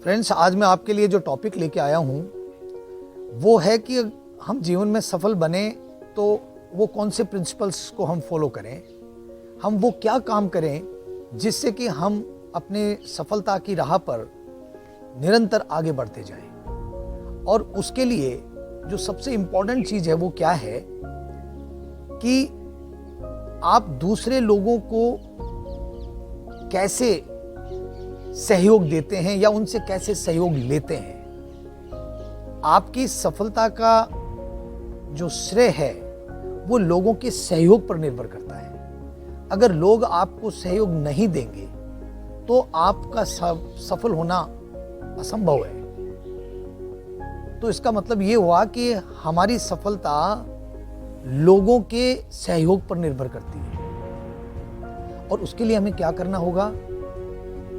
Friends, आज मैं आपके लिए जो टॉपिक लेके आया हूँ वो है कि हम जीवन में सफल बने तो वो कौन से प्रिंसिपल्स को हम फॉलो करें, हम वो क्या काम करें जिससे कि हम अपने सफलता की राह पर निरंतर आगे बढ़ते जाएं। और उसके लिए जो सबसे इम्पोर्टेंट चीज़ है वो क्या है कि आप दूसरे लोगों को कैसे सहयोग देते हैं या उनसे कैसे सहयोग लेते हैं। आपकी सफलता का जो श्रेय है वो लोगों के सहयोग पर निर्भर करता है। अगर लोग आपको सहयोग नहीं देंगे तो आपका सफल होना असंभव है। तो इसका मतलब ये हुआ कि हमारी सफलता लोगों के सहयोग पर निर्भर करती है। और उसके लिए हमें क्या करना होगा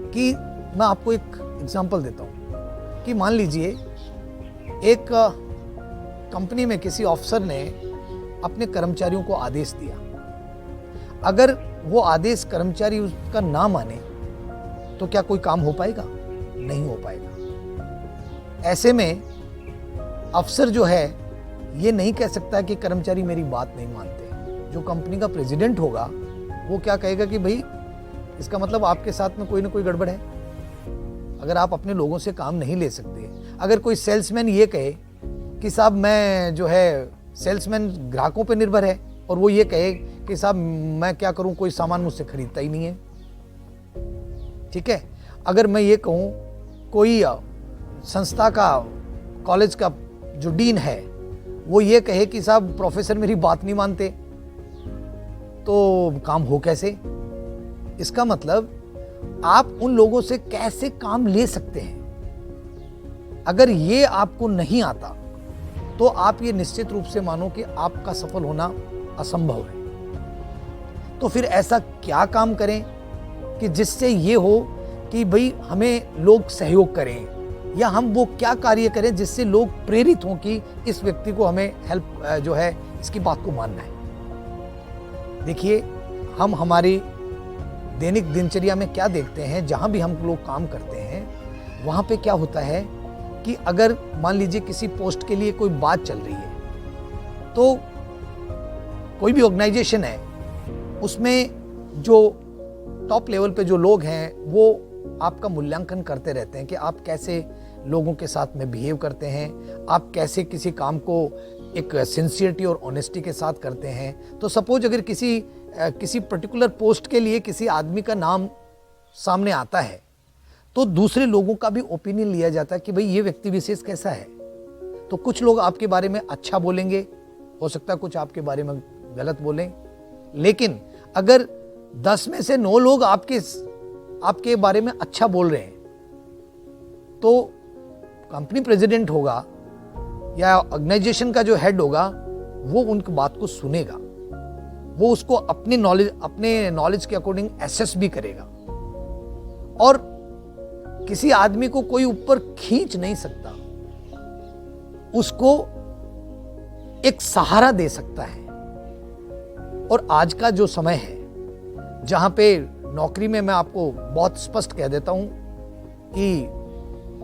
कि मैं आपको एक एग्जांपल देता हूं कि मान लीजिए एक कंपनी में किसी ऑफिसर ने अपने कर्मचारियों को आदेश दिया। अगर वो आदेश कर्मचारी उसका ना माने तो क्या कोई काम हो पाएगा? नहीं हो पाएगा। ऐसे में अफसर जो है ये नहीं कह सकता कि कर्मचारी मेरी बात नहीं मानते। जो कंपनी का प्रेसिडेंट होगा वो क्या कहेगा कि भाई इसका मतलब आपके साथ में कोई ना कोई गड़बड़ है। अगर आप अपने लोगों से काम नहीं ले सकते, अगर कोई सेल्समैन ये कहे कि साहब मैं जो है सेल्समैन ग्राहकों पे निर्भर है और वो ये कहे कि साहब मैं क्या करूं, कोई सामान मुझसे खरीदता ही नहीं है, ठीक है। अगर मैं ये कहूं कोई संस्था का, कॉलेज का जो डीन है वो ये कहे कि साहब प्रोफेसर मेरी बात नहीं मानते, तो काम हो कैसे? इसका मतलब आप उन लोगों से कैसे काम ले सकते हैं। अगर ये आपको नहीं आता तो आप ये निश्चित रूप से मानो कि आपका सफल होना असंभव है। तो फिर ऐसा क्या काम करें कि जिससे ये हो कि भाई हमें लोग सहयोग करें, या हम वो क्या कार्य करें जिससे लोग प्रेरित हों कि इस व्यक्ति को हमें हेल्प जो है इसकी बात को मानना है। देखिए, हम हमारी दैनिक दिनचर्या में क्या देखते हैं, जहां भी हम लोग काम करते हैं वहां पे क्या होता है कि अगर मान लीजिए किसी पोस्ट के लिए कोई बात चल रही है तो कोई भी ऑर्गेनाइजेशन है उसमें जो टॉप लेवल पे जो लोग हैं वो आपका मूल्यांकन करते रहते हैं कि आप कैसे लोगों के साथ में बिहेव करते हैं, आप कैसे किसी काम को एक सिंसियरिटी और ऑनेस्टी के साथ करते हैं। तो सपोज अगर किसी पर्टिकुलर पोस्ट के लिए किसी आदमी का नाम सामने आता है तो दूसरे लोगों का भी ओपिनियन लिया जाता है कि भाई ये व्यक्ति विशेष कैसा है। तो कुछ लोग आपके बारे में अच्छा बोलेंगे, हो सकता है कुछ आपके बारे में गलत बोलें, लेकिन अगर 10 में से 9 लोग आपके बारे में अच्छा बोल रहे हैं तो कंपनी प्रेसिडेंट होगा या ऑर्गेनाइजेशन का जो हेड होगा वो उनकी बात को सुनेगा, वो उसको अपने नॉलेज के अकॉर्डिंग एसेस भी करेगा। और किसी आदमी को कोई ऊपर खींच नहीं सकता, उसको एक सहारा दे सकता है। और आज का जो समय है जहां पे नौकरी में मैं आपको बहुत स्पष्ट कह देता हूं कि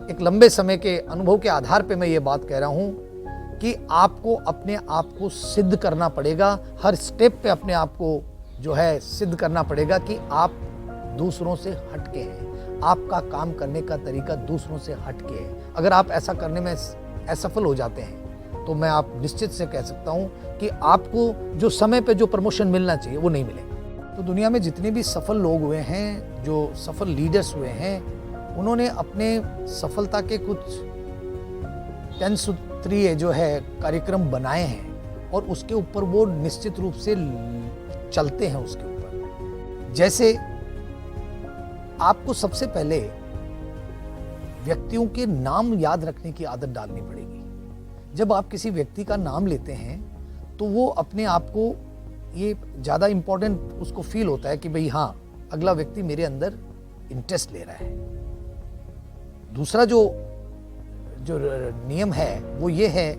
एक लंबे समय के अनुभव के आधार पे मैं ये बात कह रहा हूं कि आपको अपने आप को सिद्ध करना पड़ेगा। हर स्टेप पे अपने आप को जो है सिद्ध करना पड़ेगा कि आप दूसरों से हटके हैं, आपका काम करने का तरीका दूसरों से हटके है। अगर आप ऐसा करने में असफल हो जाते हैं तो मैं आप निश्चित से कह सकता हूं कि आपको जो समय पे जो प्रमोशन मिलना चाहिए वो नहीं मिलेगा। तो दुनिया में जितने भी सफल लोग हुए हैं, जो सफल लीडर्स हुए हैं, उन्होंने अपने सफलता के कुछ 10 सूत्रीय जो है कार्यक्रम बनाए हैं और उसके ऊपर वो निश्चित रूप से चलते हैं। उसके ऊपर जैसे आपको सबसे पहले व्यक्तियों के नाम याद रखने की आदत डालनी पड़ेगी। जब आप किसी व्यक्ति का नाम लेते हैं तो वो अपने आप को ये ज़्यादा इम्पोर्टेंट उसको फील होता है कि भाई हाँ, अगला व्यक्ति मेरे अंदर इंटरेस्ट ले रहा है। दूसरा जो नियम है वो ये है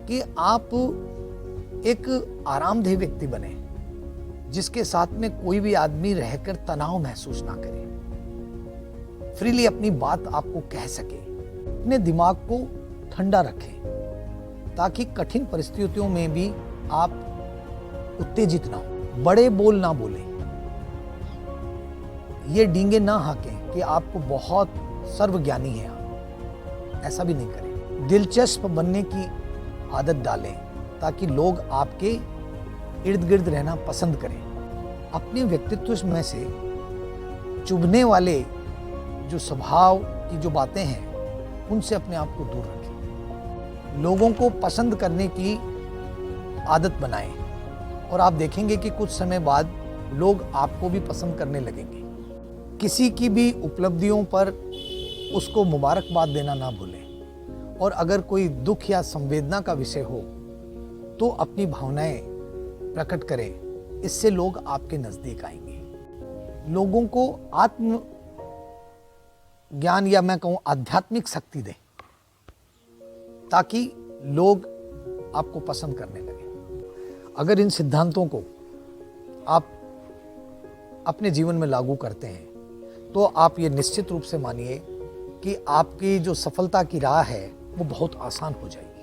कि आप एक आरामदेह व्यक्ति बने, जिसके साथ में कोई भी आदमी रहकर तनाव महसूस ना करे, फ्रीली अपनी बात आपको कह सके। अपने दिमाग को ठंडा रखें ताकि कठिन परिस्थितियों में भी आप उत्तेजित ना हो। बड़े बोल ना बोलें, ये डींगे ना हाकें कि आपको बहुत सर्वज्ञानी है आप, ऐसा भी नहीं करें। दिलचस्प बनने की आदत डालें ताकि लोग आपके इर्द गिर्द रहना पसंद करें। अपने व्यक्तित्व में से चुभने वाले जो स्वभाव की जो बातें हैं उनसे अपने आप को दूर रखें। लोगों को पसंद करने की आदत बनाएं और आप देखेंगे कि कुछ समय बाद लोग आपको भी पसंद करने लगेंगे। किसी की भी उपलब्धियों पर उसको मुबारकबाद देना ना भूलें और अगर कोई दुख या संवेदना का विषय हो तो अपनी भावनाएं प्रकट करें, इससे लोग आपके नजदीक आएंगे। लोगों को आत्म ज्ञान या मैं कहूं आध्यात्मिक शक्ति दें ताकि लोग आपको पसंद करने लगे। अगर इन सिद्धांतों को आप अपने जीवन में लागू करते हैं तो आप ये निश्चित रूप से मानिए कि आपकी जो सफलता की राह है वो बहुत आसान हो जाएगी।